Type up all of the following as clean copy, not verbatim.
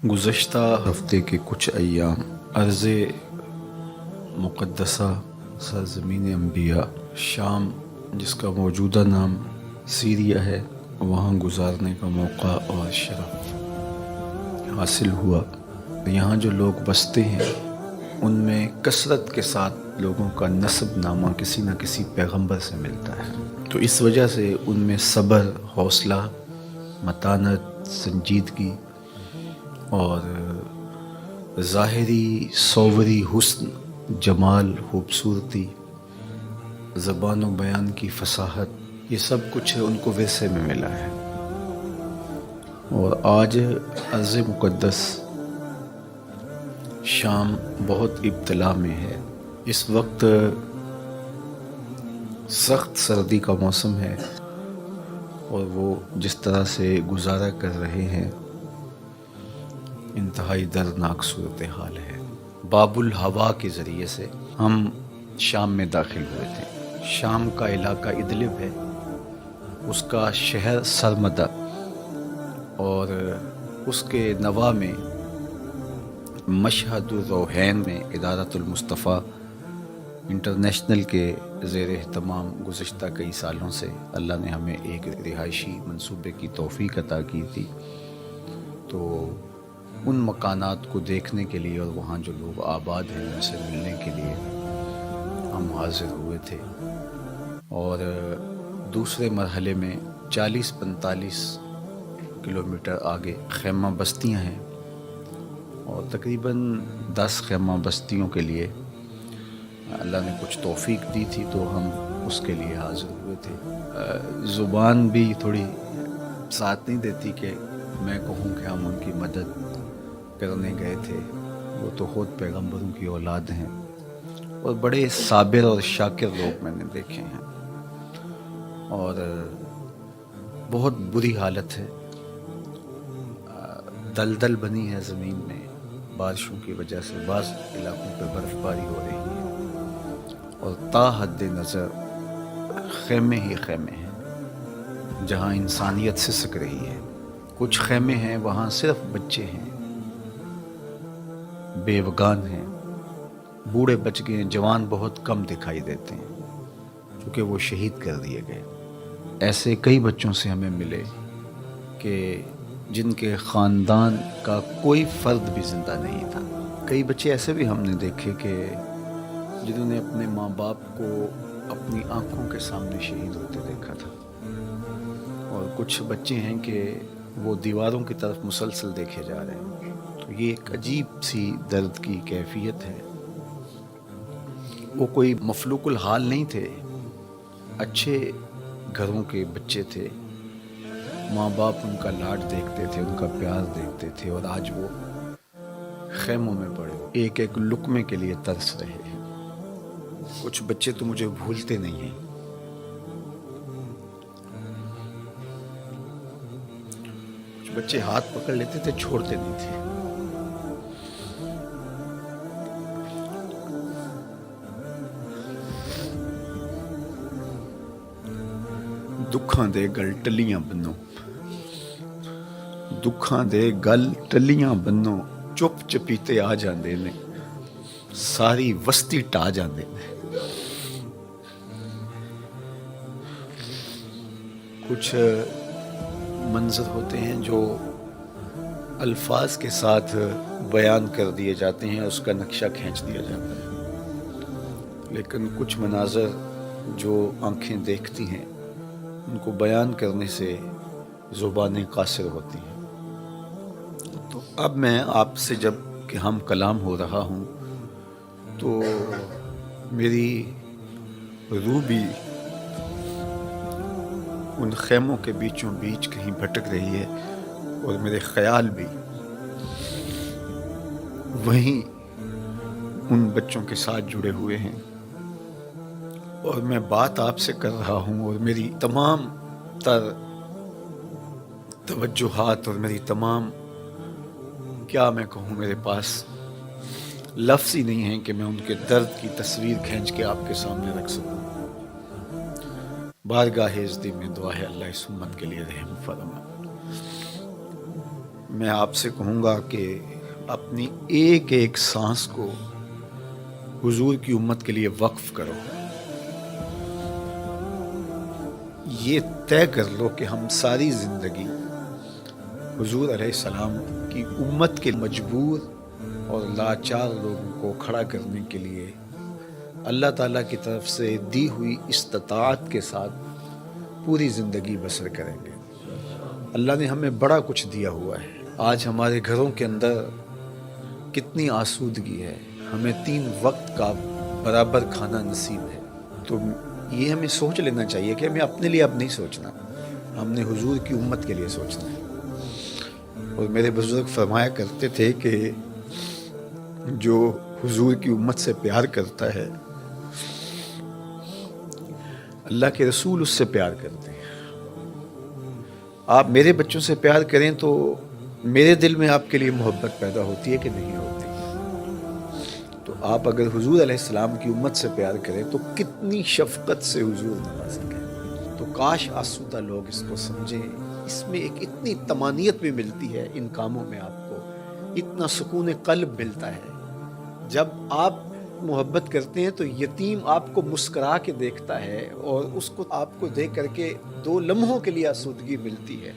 گزشتہ ہفتے کے کچھ ایام ارض مقدسہ سرزمین انبیاء شام، جس کا موجودہ نام سیریا ہے، وہاں گزارنے کا موقع اور شرف حاصل ہوا۔ یہاں جو لوگ بستے ہیں ان میں کثرت کے ساتھ لوگوں کا نسب نامہ کسی نہ کسی پیغمبر سے ملتا ہے، تو اس وجہ سے ان میں صبر، حوصلہ، متانت، سنجیدگی اور ظاہری صوری حسن، جمال، خوبصورتی، زبان و بیان کی فصاحت، یہ سب کچھ ان کو ورثے میں ملا ہے۔ اور آج ارض مقدس شام بہت ابتلا میں ہے۔ اس وقت سخت سردی کا موسم ہے اور وہ جس طرح سے گزارا کر رہے ہیں انتہائی دردناک صورتحال ہے۔ باب الہوا کے ذریعے سے ہم شام میں داخل ہوئے تھے۔ شام کا علاقہ ادلب ہے، اس کا شہر سرمدہ اور اس کے نواح میں مشہد الروحین میں ادارۃ المصطفیٰ انٹرنیشنل کے زیر اہتمام گزشتہ کئی سالوں سے اللہ نے ہمیں ایک رہائشی منصوبے کی توفیق عطا کی تھی، تو ان مکانات کو دیکھنے کے لیے اور وہاں جو لوگ آباد ہیں ان سے ملنے کے لیے ہم حاضر ہوئے تھے۔ اور دوسرے مرحلے میں 40-45 کلومیٹر آگے خیمہ بستیاں ہیں، اور تقریباً 10 خیمہ بستیوں کے لیے اللہ نے کچھ توفیق دی تھی، تو ہم اس کے لیے حاضر ہوئے تھے۔ زبان بھی تھوڑی ساتھ نہیں دیتی کہ میں کہوں کہ ہم ان کی مدد کرنے گئے تھے، وہ تو خود پیغمبروں کی اولاد ہیں، اور بڑے صابر اور شاکر لوگ میں نے دیکھے ہیں، اور بہت بری حالت ہے۔ دلدل بنی ہے زمین میں بارشوں کی وجہ سے، بعض علاقوں پہ برف باری ہو رہی ہے، اور تا حد نظر خیمے ہی خیمے ہیں جہاں انسانیت سسک رہی ہے۔ کچھ خیمے ہیں وہاں صرف بچے ہیں، بیوگان ہیں، بوڑھے بچ گئے، جوان بہت کم دکھائی دیتے ہیں کیونکہ وہ شہید کر دیے گئے۔ ایسے کئی بچوں سے ہمیں ملے کہ جن کے خاندان کا کوئی فرد بھی زندہ نہیں تھا۔ کئی بچے ایسے بھی ہم نے دیکھے کہ جنہوں نے اپنے ماں باپ کو اپنی آنکھوں کے سامنے شہید ہوتے دیکھا تھا، اور کچھ بچے ہیں کہ وہ دیواروں کی طرف مسلسل دیکھے جا رہے ہیں۔ تو یہ ایک عجیب سی درد کی کیفیت ہے۔ وہ کوئی مفلوق الحال نہیں تھے، اچھے گھروں کے بچے تھے، ماں باپ ان کا لاڈ دیکھتے تھے، ان کا پیار دیکھتے تھے، اور آج وہ خیموں میں پڑے ایک ایک لقمے کے لیے ترس رہے ہیں۔ کچھ بچے تو مجھے بھولتے نہیں ہیں۔ کچھ بچے ہاتھ پکڑ لیتے تھے، چھوڑتے نہیں تھے۔ دکھاں دے گل ٹلیاں بنو، دکھاں دے گل ٹلیاں بنو، چپ چپیتے آ جاندے نے، ساری وسطی ٹا جاندے نے۔ کچھ منظر ہوتے ہیں جو الفاظ کے ساتھ بیان کر دیے جاتے ہیں، اس کا نقشہ کھینچ دیا جاتا ہے، لیکن کچھ مناظر جو آنکھیں دیکھتی ہیں ان کو بیان کرنے سے زبانیں قاصر ہوتی ہیں۔ تو اب میں آپ سے جب کہ ہم کلام ہو رہا ہوں تو میری روح بھی ان خیموں کے بیچوں بیچ کہیں بھٹک رہی ہے، اور میرے خیال بھی وہیں ان بچوں کے ساتھ جڑے ہوئے ہیں، اور میں بات آپ سے کر رہا ہوں، اور میری تمام تر توجہات اور میری تمام، کیا میں کہوں، میرے پاس لفظ ہی نہیں ہیں کہ میں ان کے درد کی تصویر کھینچ کے آپ کے سامنے رکھ سکوں۔ بارگاہ عزتی میں دعا ہے اللہ اس امت کے لیے رحم فرما۔ میں آپ سے کہوں گا کہ اپنی ایک ایک سانس کو حضور کی امت کے لیے وقف کرو. یہ طے کر لو کہ ہم ساری زندگی حضور علیہ السلام کی امت کے مجبور اور لاچار لوگوں کو کھڑا کرنے کے لیے اللہ تعالیٰ کی طرف سے دی ہوئی استطاعت کے ساتھ پوری زندگی بسر کریں گے. اللہ نے ہمیں بڑا کچھ دیا ہوا ہے. آج ہمارے گھروں کے اندر کتنی آسودگی ہے. ہمیں 3 وقت کا برابر کھانا نصیب ہے. تو یہ ہمیں سوچ لینا چاہیے کہ ہمیں اپنے لیے اب نہیں سوچنا، ہم نے حضور کی امت کے لیے سوچنا ہے. اور میرے بزرگ فرمایا کرتے تھے کہ جو حضور کی امت سے پیار کرتا ہے اللہ کے رسول اس سے پیار کرتے ہیں. آپ میرے بچوں سے پیار کریں تو میرے دل میں آپ کے لیے محبت پیدا ہوتی ہے کہ نہیں ہوتی؟ تو آپ اگر حضور علیہ السلام کی امت سے پیار کریں تو کتنی شفقت سے حضور نوازیں گے. تو کاش آسودہ لوگ اس کو سمجھیں. اس میں ایک اتنی طمانیت بھی ملتی ہے، ان کاموں میں آپ کو اتنا سکون قلب ملتا ہے. جب آپ محبت کرتے ہیں تو یتیم آپ کو مسکرا کے دیکھتا ہے اور اس کو آپ کو دیکھ کر کے 2 لمحوں کے لیے آسودگی ملتی ہے.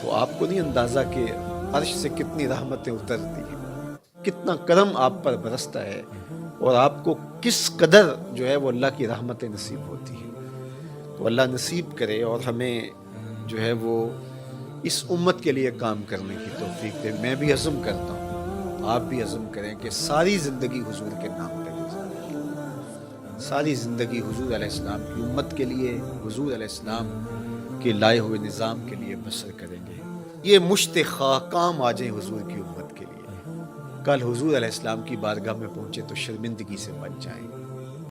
تو آپ کو نہیں اندازہ کہ عرش سے کتنی رحمتیں اترتی ہیں، کتنا کرم آپ پر برستا ہے اور آپ کو کس قدر جو ہے وہ اللہ کی رحمتیں نصیب ہوتی ہیں. تو اللہ نصیب کرے اور ہمیں جو ہے وہ اس امت کے لیے کام کرنے کی توفیق دے. میں بھی عزم کرتا ہوں، آپ بھی عزم کریں کہ ساری زندگی حضور کے نام پہ گزاریں. ساری زندگی حضور علیہ السلام کی امت کے لیے، حضور علیہ السلام کے لائے ہوئے نظام کے لیے بسر کریں گے. یہ مشت خواہ کام آ جائیں حضور کی امت کے لیے. کل حضور علیہ السلام کی بارگاہ میں پہنچے تو شرمندگی سے بچ جائیں.